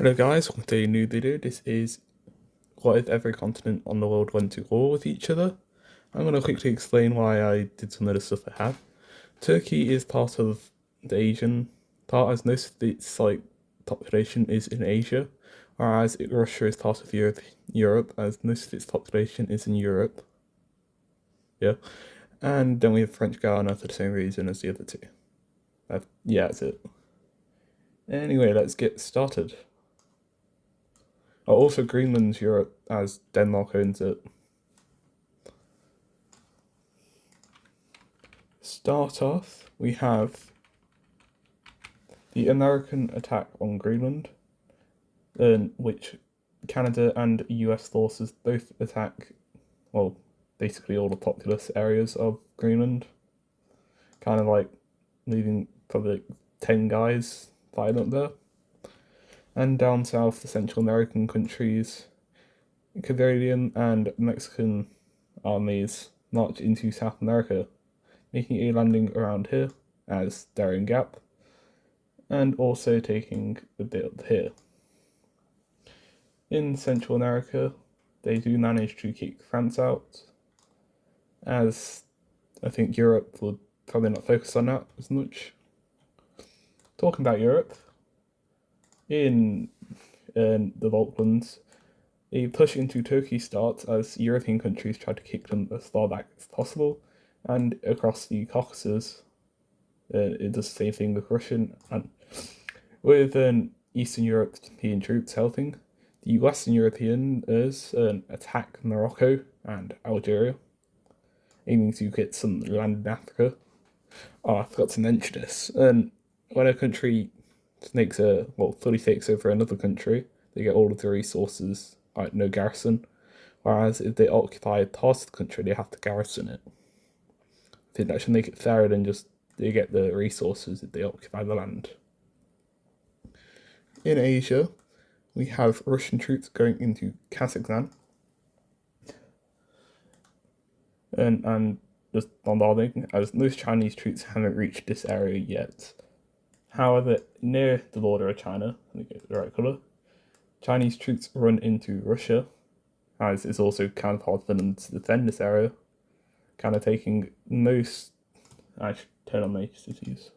Hello guys, welcome to a new video. This is what if every continent on the world went to war with each other. I'm going to quickly explain why I did some of the stuff I have. Turkey is part of the Asian part, as most of its population is in Asia, whereas Russia is part of Europe, as most of its population is in Europe. Yeah, and then we have French Guiana for the same reason as the other two. Yeah, that's it. Anyway, let's get started. Oh, also, Greenland's Europe, as Denmark owns it. Start off, we have the American attack on Greenland, in which Canada and US forces both attack, well, basically all the populous areas of Greenland. Kind of like leaving probably 10 guys fighting up there. And down south, the Central American countries, Canadian and Mexican armies march into South America, making a landing around here as Darien Gap, and also taking a bit up here. In Central America, they do manage to kick France out, as I think Europe would probably not focus on that as much. Talking about Europe, in the Falklands, a push into Turkey starts as European countries try to kick them as far back as possible, and across the Caucasus, it does the same thing with Russian, and with Eastern European troops helping. The Western Europeans attack Morocco and Algeria, aiming to get some land in Africa. Oh, I forgot to mention this. When a country fully takes over another country, they get all of the resources, like no garrison. Whereas if they occupy part of the country, they have to garrison it. I think that should make it fairer than just they get the resources if they occupy the land. In Asia, we have Russian troops going into Kazakhstan and just bombarding, as most Chinese troops haven't reached this area yet. However, near the border of China, let me get the right colour, Chinese troops run into Russia, as it's also kind of hard for them to defend this area, kind of taking most. I should turn on major cities.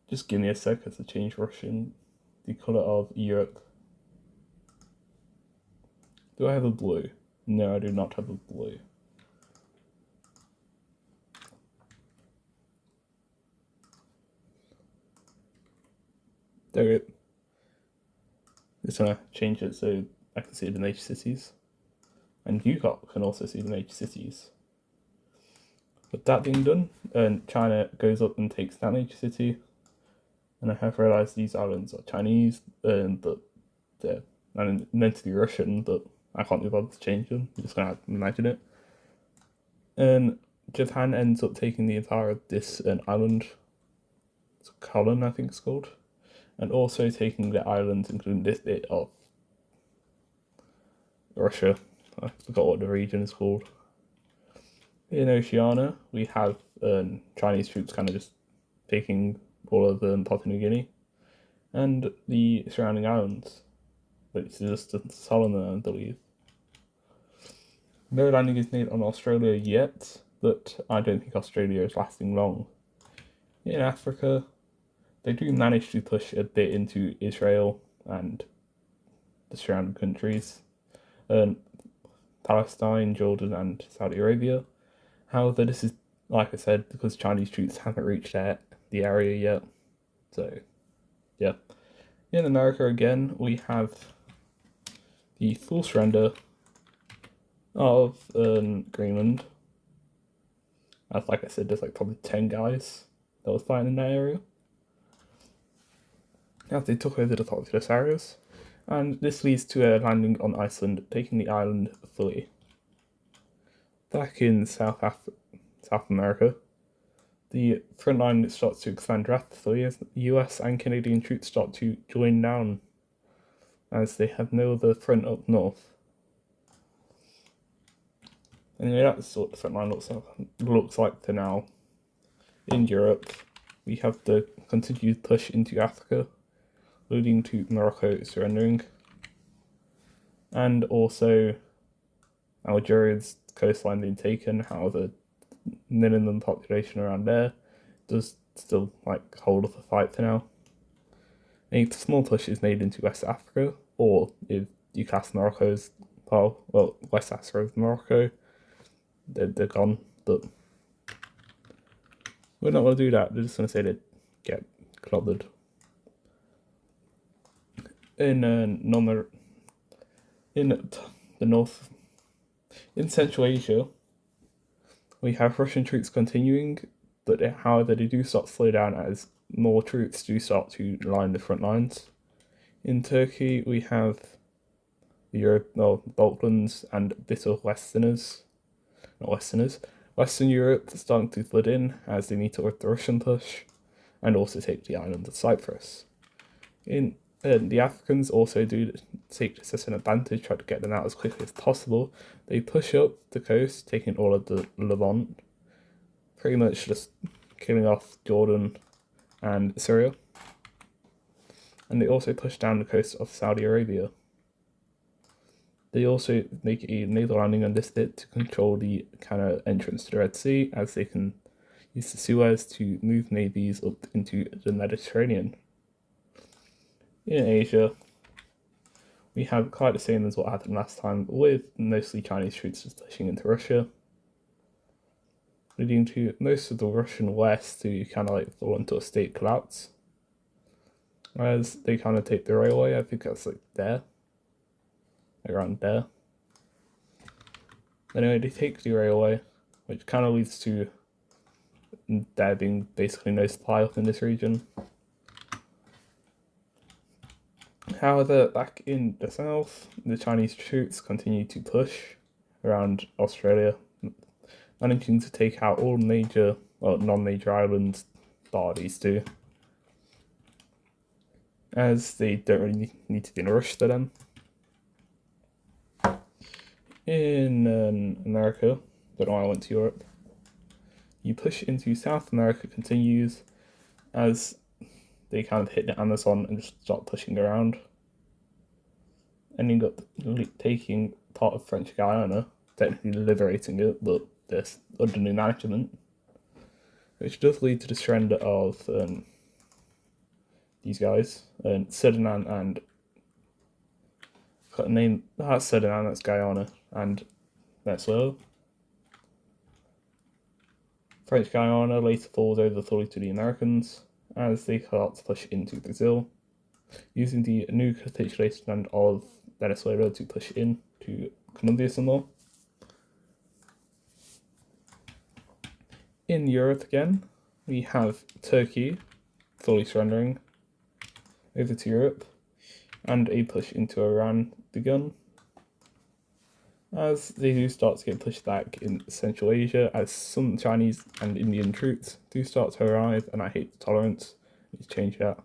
Just give me a sec as I change Russian, the colour of Europe. Do I have a blue? No, I do not have a blue. There we go. Just gonna change it so I can see the major cities. And you can also see the major cities. With that being done, China goes up and takes that major city. And I have realised these islands are Chinese, but they're meant to be Russian, but I can't be bothered to change them. I'm just gonna have to imagine it. And Japan ends up taking the entire of this island. It's Colon, I think it's called. And also taking the islands, including this bit of Russia. I forgot what the region is called. In Oceania, we have Chinese troops kind of just taking all of Papua New Guinea and the surrounding islands, which is just Solomon, I believe. No landing is made on Australia yet, but I don't think Australia is lasting long. In Africa, they do manage to push a bit into Israel and the surrounding countries, Palestine, Jordan, and Saudi Arabia. However, this is, like I said, because Chinese troops haven't reached the area yet. So, yeah. In America again, we have the full surrender of Greenland. As like I said, there's probably 10 guys that was fighting in that area. Now they took over the populous areas, and this leads to a landing on Iceland, taking the island fully. Back in South America, the front line starts to expand rapidly as the US and Canadian troops start to join down, as they have no other front up north. Anyway, that's what the front line looks like for now. In Europe, we have the continued push into Africa, leading to Morocco surrendering. And also Algeria's coastline being taken, however, minimum population around there does still like hold up a fight for now. A small push is made into West Africa, or if you class Morocco as part, well, West Africa as Morocco, they're gone, but we're not going to do that. They're just going to say they get clobbered. In the north, in Central Asia, we have Russian troops continuing, but however they do start to slow down as more troops do start to line the front lines. In Turkey, we have the Balkans and a bit of Western Europe starting to flood in as they meet up with the Russian push, and also take the island of Cyprus. The Africans also do take this as an advantage, try to get them out as quickly as possible. They push up the coast, taking all of the Levant, pretty much just killing off Jordan and Syria. And they also push down the coast of Saudi Arabia. They also make a naval landing on this bit to control the kind of entrance to the Red Sea, as they can use the Suez to move navies up into the Mediterranean. In Asia, we have quite the same as what happened last time, with mostly Chinese troops just pushing into Russia, leading to most of the Russian West to kind of like fall into a state collapse, as they kind of take the railway. I think that's like there, around there. Anyway, they take the railway, which kind of leads to there being basically no supply up in this region. However, back in the south, the Chinese troops continue to push around Australia, managing to take out all major, well, non-major islands, bar these two, as they don't really need to be in a rush for them. In America, don't know why I went to Europe, you push into South America continues as they kind of hit the Amazon and just start pushing around, ending up taking part of French Guiana, technically liberating it, but this under new management, which does lead to the surrender of these guys, Suriname and got a name. That's Suriname, that's Guyana, and Venezuela. French Guiana later falls over fully to the Americans as they start to push into Brazil, using the new capitulation land of Venezuela to push in to Colombia some more. In Europe again, we have Turkey fully surrendering over to Europe, and a push into Iran begun, as they do start to get pushed back in Central Asia, as some Chinese and Indian troops do start to arrive, and I hate the tolerance, let's change that.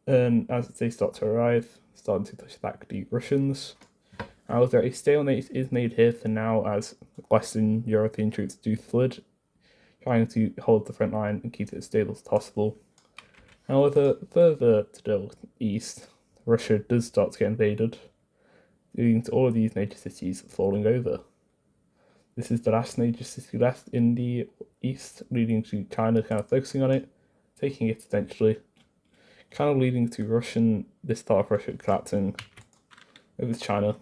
As they start to arrive, starting to push back the Russians. However, a stalemate is made here for now, as Western European troops do flood, trying to hold the front line and keep it as stable as possible. However, further to the east, Russia does start to get invaded, leading to all of these major cities falling over. This is the last major city left in the east, leading to China kind of focusing on it, taking it eventually, kind of leading to this part of Russia collapsing over to China.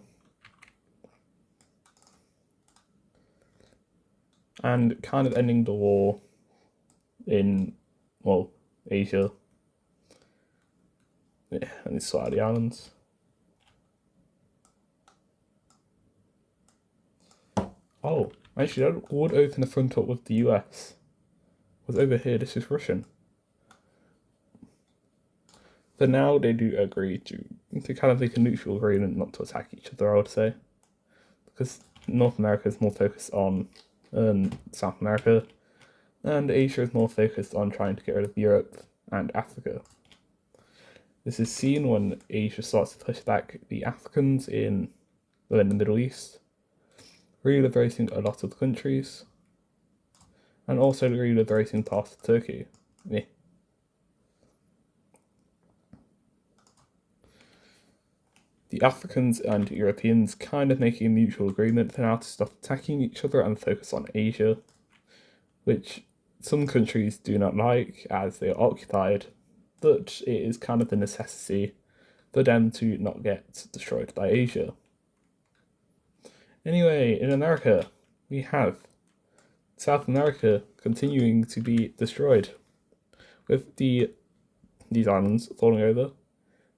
And kind of ending the war in, well, Asia. Yeah, and it's sort of the islands. Oh, actually, that would open the front up with the US. Was over here, this is Russian. For now, they do agree to kind of make a neutral agreement not to attack each other, I would say. Because North America is more focused on South America, and Asia is more focused on trying to get rid of Europe and Africa. This is seen when Asia starts to push back the Africans in the Middle East, re-liberating a lot of the countries, and also re-liberating parts of Turkey. the Africans and Europeans kind of making a mutual agreement for now to stop attacking each other and focus on Asia, which some countries do not like as they are occupied, but it is kind of a necessity for them to not get destroyed by Asia. Anyway, in America, we have South America continuing to be destroyed, with these islands falling over,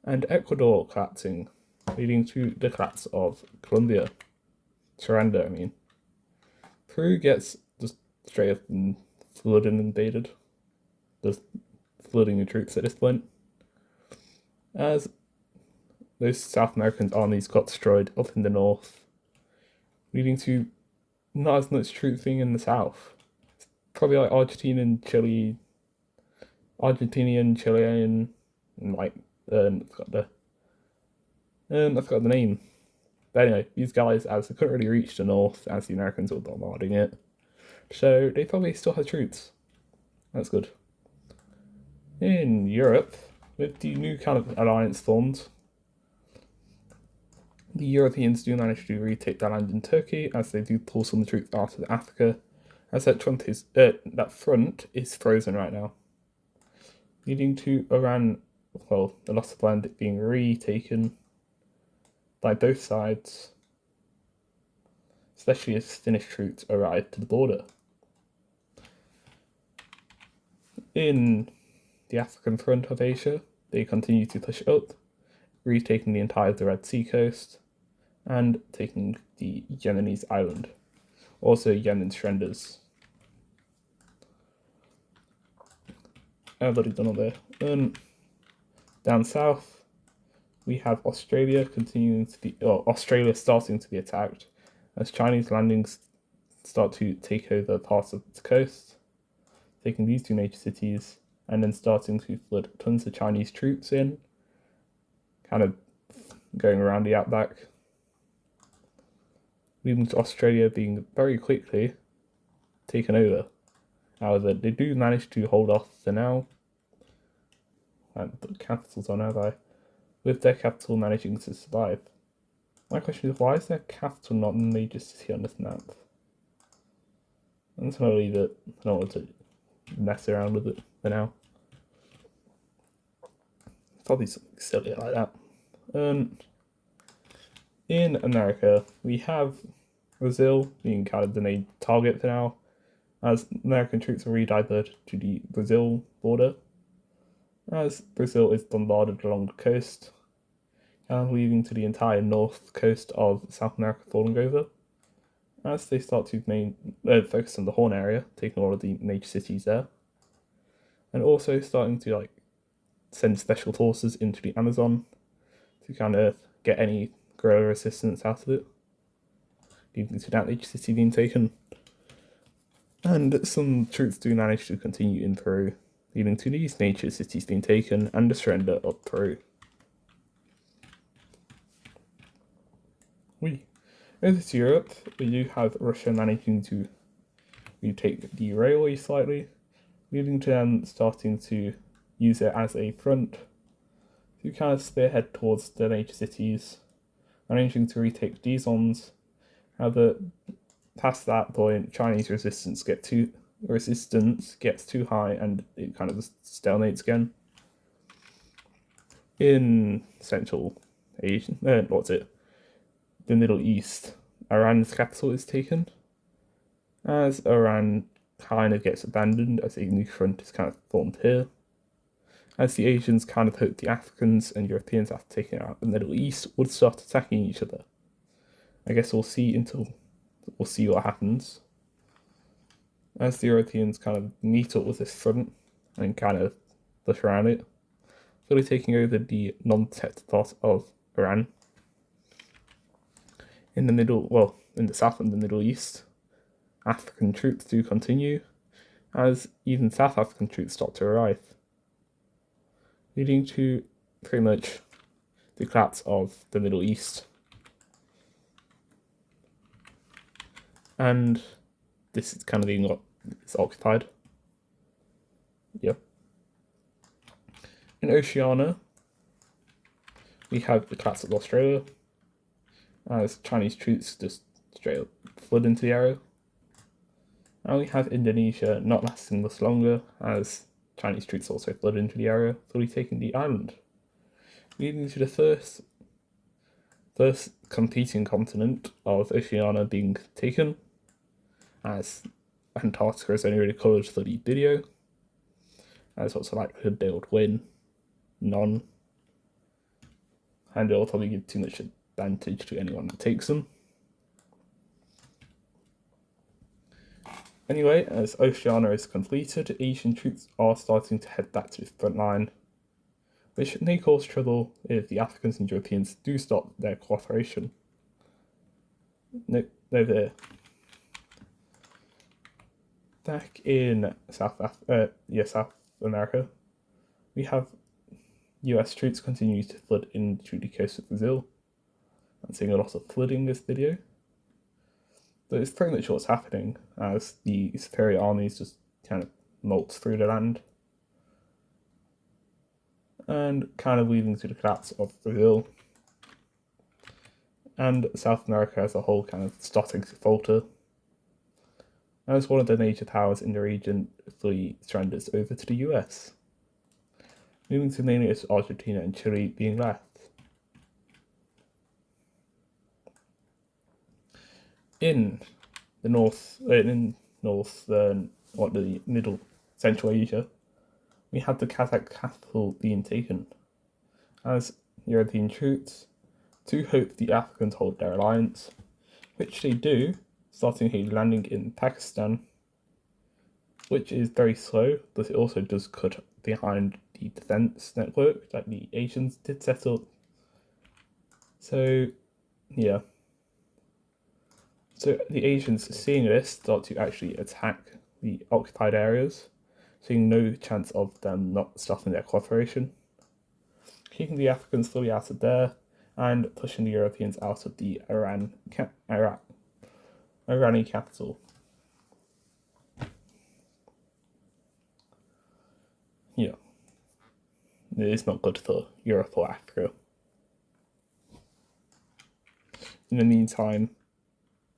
and Ecuador collapsing, leading to the collapse of Colombia. Surrender, I mean. Peru gets just straight up and flooded and invaded. Just flooding the troops at this point. As those South American armies got destroyed up in the north, leading to not as much trooping in the south. It's probably like Argentinian, Chilean, and like I forgot the name. But anyway, these guys, as they couldn't really reach the north, as the Americans were bombarding it, so they probably still had troops. That's good. In Europe, with the new kind of alliance formed, the Europeans do manage to retake their land in Turkey, as they do pull some troops out of Africa, as that front is frozen right now, leading to Iran, well, the loss of land being retaken by both sides, especially as Finnish troops arrive to the border. In the African front of Asia, they continue to push up, retaking the entire of the Red Sea coast, and taking the Yemenese island. Also Yemen surrenders. Everybody done all there. Down south, we have Australia Australia starting to be attacked, as Chinese landings start to take over parts of its coast, taking these two major cities, and then starting to flood tons of Chinese troops in, kind of going around the outback, leading to Australia being very quickly taken over. However, they do manage to hold off for now, and the capitals are nearby, with their capital managing to survive. My question is, why is their capital not a major city on this map? I'm just going to leave it. I don't want to mess around with it for now. Probably something silly like that. In America, we have Brazil being kind of the main target for now, as American troops are re-diverted to the Brazil border, as Brazil is bombarded along the coast, and leading to the entire north coast of South America falling over, as they start to focus on the Horn area, taking all of the major cities there, and also starting to send special forces into the Amazon to kind of get any guerrilla resistance out of it, leading to that major city being taken. And some troops do manage to continue in Peru, leading to these major cities being taken and the surrender of Peru. Over to Europe, we do have Russia managing to retake the railway slightly, leading to them starting to use it as a front to kind of spearhead towards the major cities, managing to retake Dizons. However, past that point, Chinese resistance gets too high and it kind of just stalemates again. In Central Asia, the Middle East, Iran's capital is taken, as Iran kind of gets abandoned as a new front is kind of formed here, as the Asians kind of hope the Africans and Europeans, after taking out the Middle East, would start attacking each other. I guess we'll see what happens, as the Europeans kind of meet up with this front and kind of push around it, fully taking over the non-protected part of Iran. In the south and the Middle East, African troops do continue, as even South African troops start to arrive, leading to pretty much the collapse of the Middle East. And this is kind of being occupied. Yep. In Oceania, We have the collapse of Australia, as Chinese troops just straight up flood into the area. And we have Indonesia not lasting much longer, as Chinese troops also flood into the area, fully taking the island. Leading to the first competing continent of Oceania being taken, as Antarctica is only really covered for the video. As what's the likelihood they would win? None. And it'll probably give too much advantage to anyone that takes them. Anyway, as Oceania is completed, Asian troops are starting to head back to the front line, which may cause trouble if the Africans and Europeans do stop their cooperation. No, over there. Back in South America, we have US troops continue to flood into the coast of Brazil. I'm seeing a lot of flooding in this video. But it's pretty much what's happening as the superior armies just kind of molt through the land. And kind of leading to the collapse of Brazil. And South America as a whole kind of starting to falter. As one of the major powers in the region fully surrenders over to the US. Moving to mainly as Argentina and Chile being left. In the middle Central Asia, we have the Kazakh capital being taken, as European troops to hope the Africans hold their alliance, which they do, starting a landing in Pakistan, which is very slow, but it also does cut behind the defense network that the Asians did set up. So, yeah. So the Asians, seeing this, start to actually attack the occupied areas, seeing no chance of them not stopping their cooperation, keeping the Africans fully out of there, and pushing the Europeans out of the Irani capital. Yeah, it's not good for Europe or Africa. In the meantime,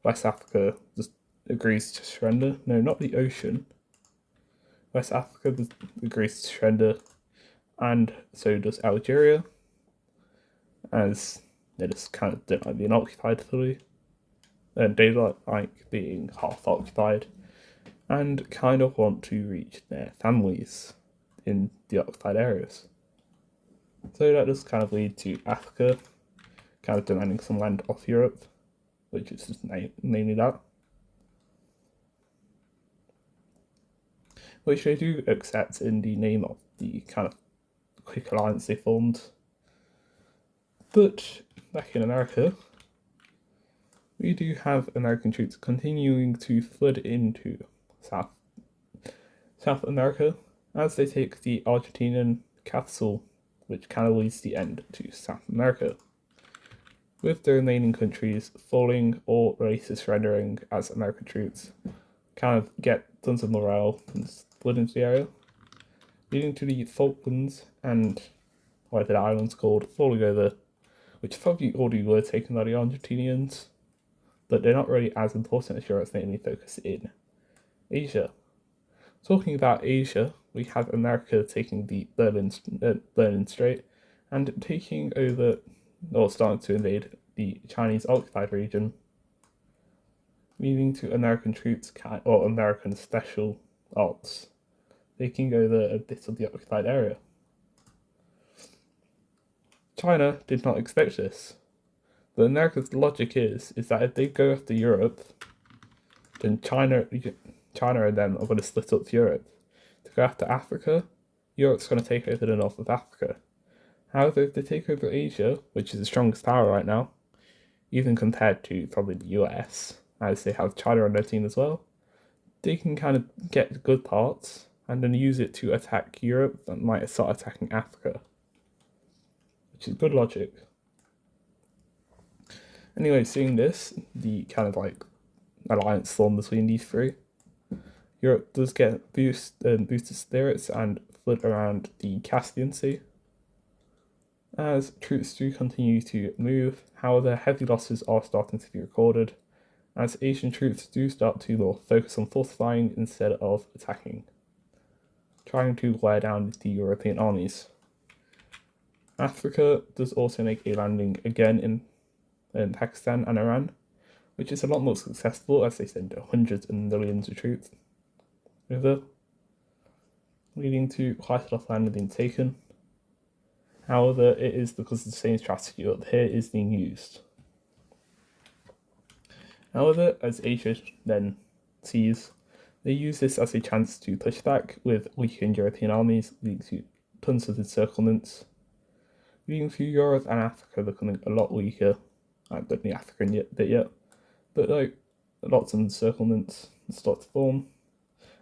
West Africa just agrees to surrender. No, not the ocean. West Africa agrees to surrender, and so does Algeria, as they just kind of don't like being occupied fully. And they like being half occupied, and kind of want to reach their families in the occupied areas. So that does kind of lead to Africa kind of demanding some land off Europe, which is just mainly that. Which they do accept in the name of the kind of quick alliance they formed. But back in America, we do have American troops continuing to flood into South America as they take the Argentinian capital, which kind of leads the end to South America, with the remaining countries falling or ready to surrendering as American troops kind of get tons of morale and flood into the area, leading to the Falklands and whatever the island's called falling over, which probably already were taken by the Argentinians, but they're not really as important as Europe's mainly focused in Asia. Talking about Asia, we have America taking the Berlin Strait and taking over, or starting to invade, the Chinese occupied region, leading to American troops or American special ops taking over a bit of the occupied area. China did not expect this, but America's logic is that if they go after Europe, then China and them are going to split up Europe. To go after Africa, Europe's going to take over the north of Africa. However, if they take over Asia, which is the strongest power right now, even compared to probably the US, as they have China on their team as well, they can kind of get the good parts and then use it to attack Europe and might start attacking Africa, which is good logic. Anyway, seeing this, the kind of like alliance formed between these three, Europe does get boosted spirits and flood around the Caspian Sea, as troops do continue to move. However, heavy losses are starting to be recorded, as Asian troops do start to more focus on fortifying instead of attacking, trying to wear down the European armies. Africa does also make a landing again in Pakistan and Iran, which is a lot more successful as they send hundreds and millions of troops over, leading to quite a lot of land being taken. However, it is because the same strategy up here is being used. However, as Asia then sees, they use this as a chance to push back with weakened European armies, leading to tons of encirclements, leading to Europe and Africa becoming a lot weaker. I don't think Africa yet, but lots of encirclements start to form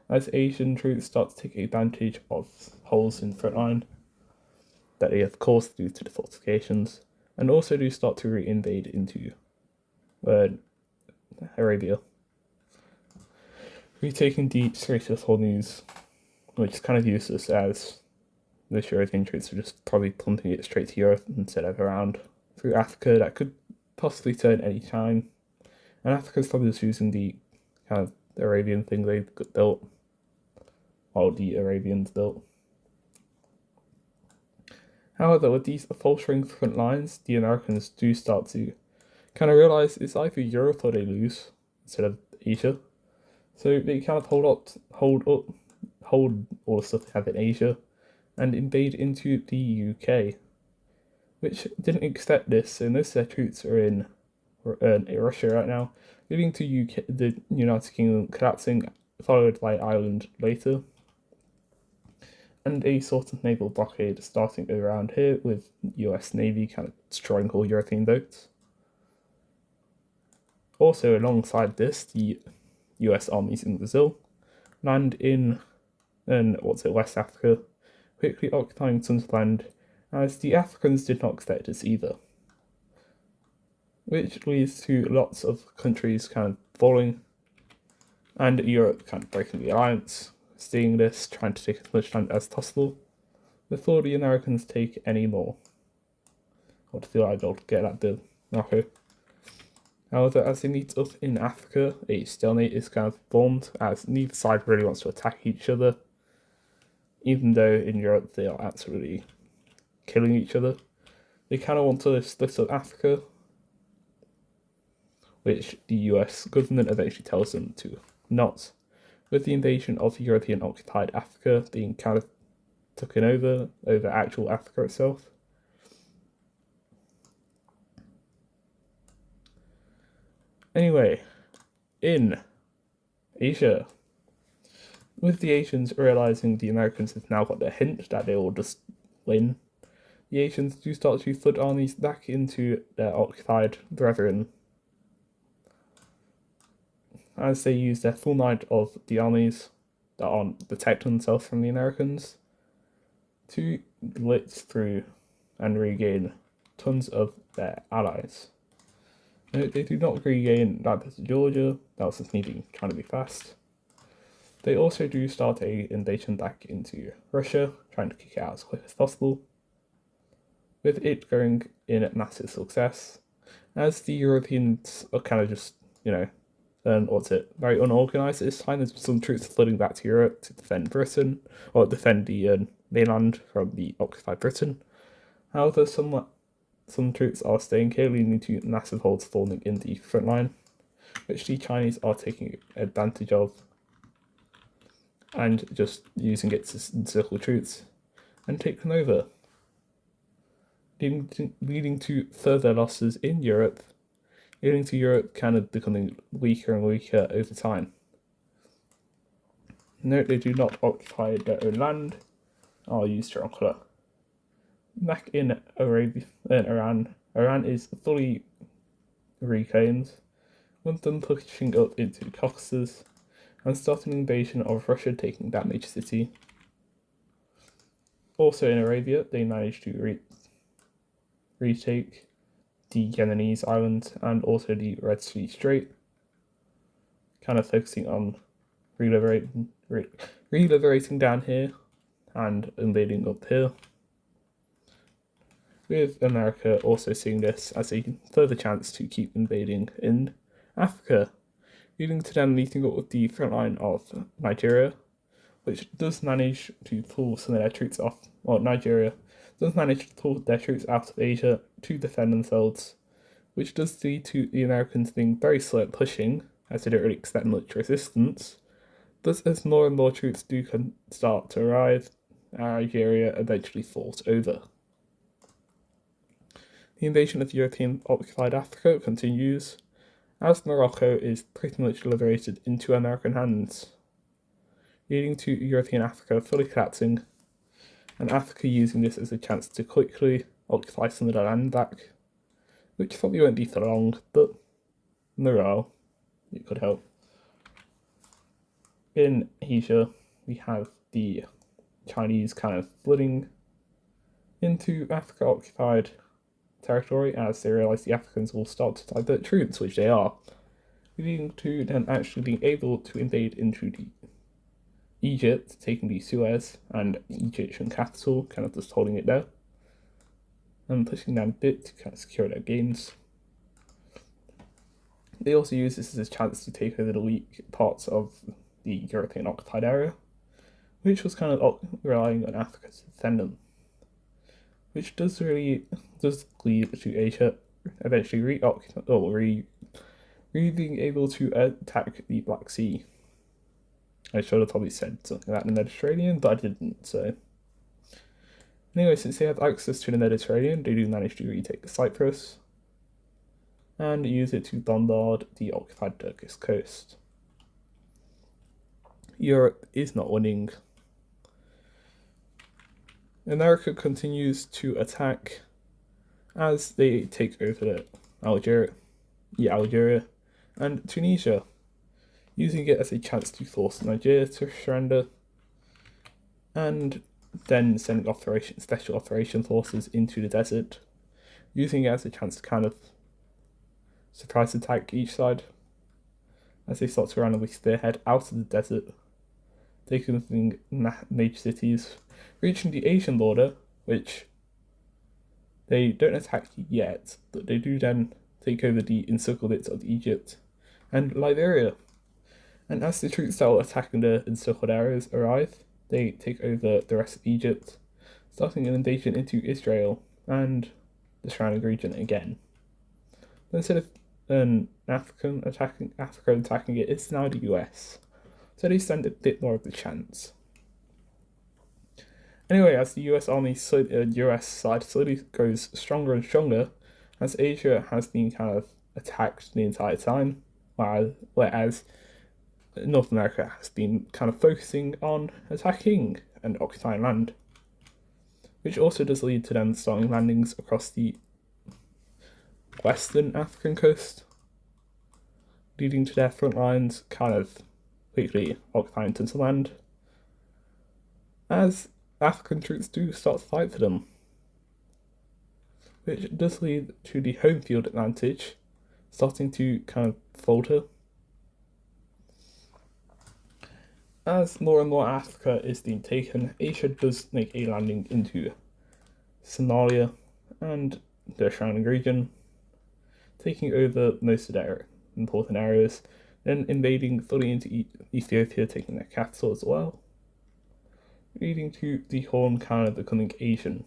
as Asian troops start to take advantage of holes in the front line that they have caused due to the fortifications, and also do start to re-invade into Arabia, retaking the Strait of Hormuz, which is kind of useless as the European troops are just probably pumping it straight to Europe instead of around through Africa. That could possibly turn any time, and Africa's probably just using the kind of Arabian thing they built, or the Arabians built. However, with these faltering front lines, the Americans do start to kind of realize it's either Europe or they lose instead of Asia. So they kind of hold all the stuff they have in Asia and invade into the UK, which didn't expect this, and most of their troops are in Russia right now, leading to the United Kingdom collapsing, followed by Ireland later, and a sort of naval blockade starting around here with US Navy kind of destroying all European boats. Also, alongside this, the US armies in Brazil land in West Africa, quickly occupying tons of land, as the Africans did not expect this either, which leads to lots of countries kind of falling, and Europe kind of breaking the alliance, seeing this, trying to take as much land as possible before the Americans take any more. I feel like they'll get that done. Okay. However, as they meet up in Africa, a stalemate is kind of formed as neither side really wants to attack each other, even though in Europe they are absolutely killing each other. They kind of want to split up Africa, which the US government eventually tells them to not, with the invasion of European occupied Africa being kind of taken over actual Africa itself. Anyway, in Asia, with the Asians realizing the Americans have now got their hint that they will just win, the Asians do start to flood armies back into their occupied brethren, as they use their full might of the armies that aren't protecting themselves from the Americans to blitz through and regain tons of their allies. No, they do not regain that bit of Georgia, that was just trying to be fast. They also do start a invasion back into Russia, trying to kick it out as quick as possible, with it going in massive success, as the Europeans are kind of just, very unorganised at this time. There's some troops flooding back to Europe to defend Britain, or defend the mainland from the occupied Britain. However, some troops are staying here, leading to massive holes forming in the front line, which the Chinese are taking advantage of, and just using it to encircle troops and take them over, leading to further losses in Europe, leading to Europe kind of becoming weaker and weaker over time. Note they do not occupy their own land. I'll use strong colour. Back in Iran is fully reclaimed, with them pushing up into the Caucasus and starting an invasion of Russia, taking that major city. Also in Arabia, they managed to retake the Yemenese island and also the Red Sea Strait, kind of focusing on reliberating down here and invading up here. with America also seeing this as a further chance to keep invading in Africa, leading to them meeting up with the front line of Nigeria, which does manage to pull some of their troops off. Well, Nigeria does manage to pull their troops out of Asia to defend themselves, which does lead to the Americans being very slow at pushing, as they don't really expect much resistance. Thus, as more and more troops do start to arrive, Nigeria eventually falls over. The invasion of European occupied Africa continues, as Morocco is pretty much liberated into American hands, leading to European Africa fully collapsing, and Africa using this as a chance to quickly occupy some of the land back, which probably won't be for long, but morale, it could help. In Asia, we have the Chinese kind of flooding into Africa-occupied territory as they realise the Africans will start to divert troops, which they are, leading to them actually being able to invade into Egypt, taking the Suez and Egyptian capital, kind of just holding it there, and pushing them a bit to kind of secure their gains. They also use this as a chance to take over the weak parts of the European occupied area, which was kind of relying on Africa to defend them, which does lead to Asia eventually being able to attack the Black Sea. I should have probably said something about the Mediterranean, but I didn't, so. Anyway, since they have access to the Mediterranean, they do manage to retake Cyprus and use it to bombard the occupied Turkish coast. Europe is not winning. America continues to attack as they take over Algeria and Tunisia, using it as a chance to force Nigeria to surrender, and then sending special operation forces into the desert, using it as a chance to kind of surprise attack each side as they start to randomly spearhead out of the desert, taking major cities, reaching the Asian border, which they don't attack yet, but they do then take over the encircled bits of Egypt and Liberia. And as the troops that are attacking the encircled areas arrive, they take over the rest of Egypt, starting an invasion into Israel and the surrounding region again. But instead of Africa attacking it, it's now the US. So they stand a bit more of the chance. Anyway, as the US side slowly grows stronger and stronger, as Asia has been kind of attacked the entire time, whereas North America has been kind of focusing on attacking and occupying land, which also does lead to them starting landings across the western African coast, leading to their front lines kind of quickly occupying tons of land, as African troops do start to fight for them, which does lead to the home field advantage starting to kind of falter, as more and more Africa is being taken. Asia does make a landing into Somalia and the surrounding region, taking over most of their important areas, then invading fully into Ethiopia, taking their capital as well, leading to the Horn kind of becoming Asian.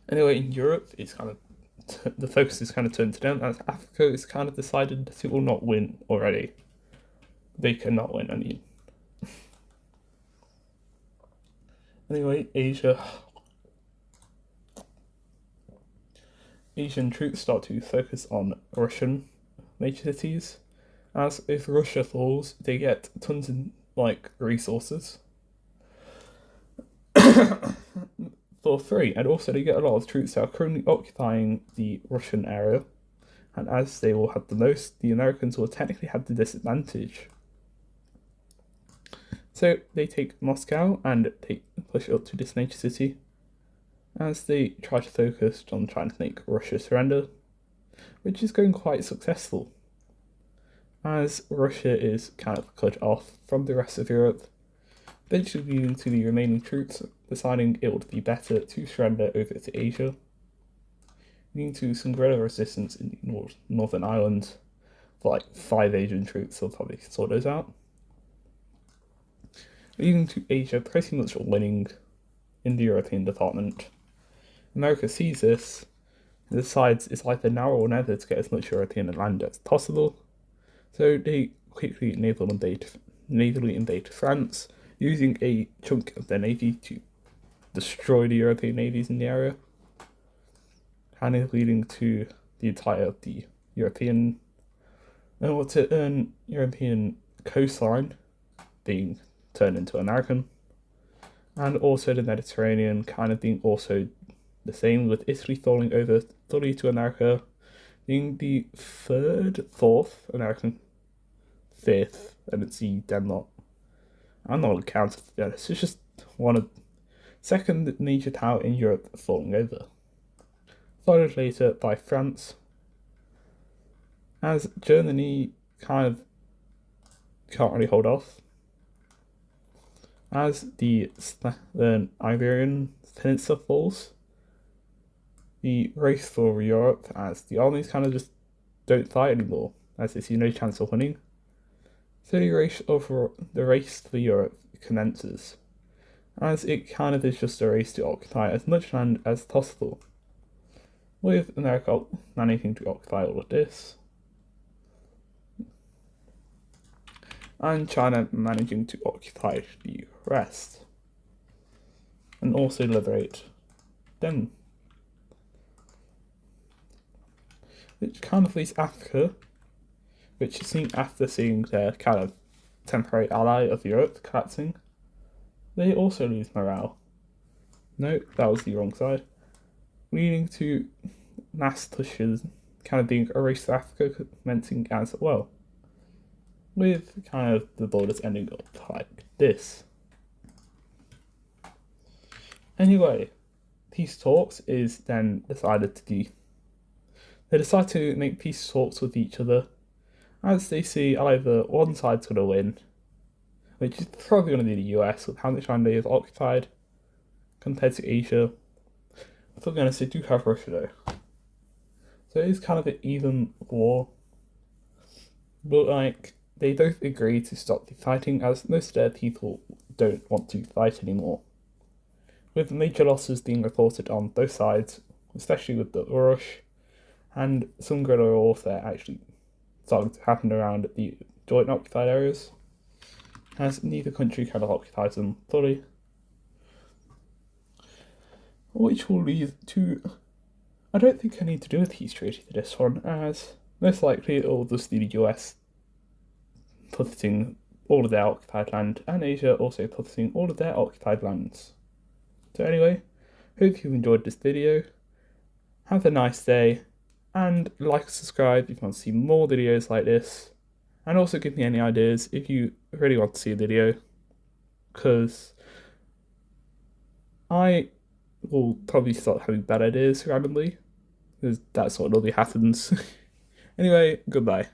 Anyway, in Europe, it's kind of the focus is kind of turned to them, as Africa is kind of decided that it will not win already. They cannot win, I mean. Anyway, Asian troops start to focus on Russian major cities, as if Russia falls, they get tons of resources for free, and also they get a lot of troops that are currently occupying the Russian area, and as they will have the most, the Americans will technically have the disadvantage. So they take Moscow and they push up to this major city, as they try to focus on trying to make Russia surrender, which is going quite successful, as Russia is kind of cut off from the rest of Europe, eventually leading to the remaining troops deciding it would be better to surrender over to Asia, leading to some guerrilla resistance in the Northern Ireland. For like 5 Asian troops, they'll probably sort those out. Leading to Asia pretty much winning in the European department. America sees this and decides it's either now or never to get as much European land as possible, so they quickly navally invade France, using a chunk of their navy to destroy the European navies in the area, kind of leading to the entire of the European coastline being turned into American, and also the Mediterranean kind of being also the same, with Italy falling over fully to America, being the fourth American, fifth, and it's the Denmark. I'm not counting to be honest, it's just one of second major power in Europe falling over. Followed later by France, as Germany kind of can't really hold off, as the Iberian Peninsula falls, the race for Europe, as the armies kind of just don't fight anymore, as they see no chance of winning. So the race for Europe commences, as it kind of is just a race to occupy as much land as possible, with America managing to occupy all of this, and China managing to occupy the rest, and also liberate them. Which kind of leaves Africa, which is seen after seeing their kind of temporary ally of Europe collapsing. They also lose morale. No, that was the wrong side. Leading to mass pushes kind of being erased to Africa commencing as well, with kind of the borders ending up like this. Anyway, peace talks is then decided to be. They decide to make peace talks with each other, as they see either one side's going to win, which is probably going to be the US with how much land they have occupied compared to Asia. I thought they do have Russia though. So it is kind of an even war. But like, they both agree to stop the fighting, as most of their people don't want to fight anymore, with major losses being reported on both sides, especially with the Urush, and some guerrilla warfare actually starting to happen around the joint occupied areas, as neither country kind of occupies them fully. Which will lead to, I don't think I need to do a peace treaty for this one, as most likely it will just be the US putting all of their occupied land, and Asia also putting all of their occupied lands. So anyway, hope you enjoyed this video. Have a nice day, and like and subscribe if you want to see more videos like this, and also give me any ideas if you really want to see a video, because I will probably start having bad ideas randomly, because that's what normally happens. Anyway, goodbye.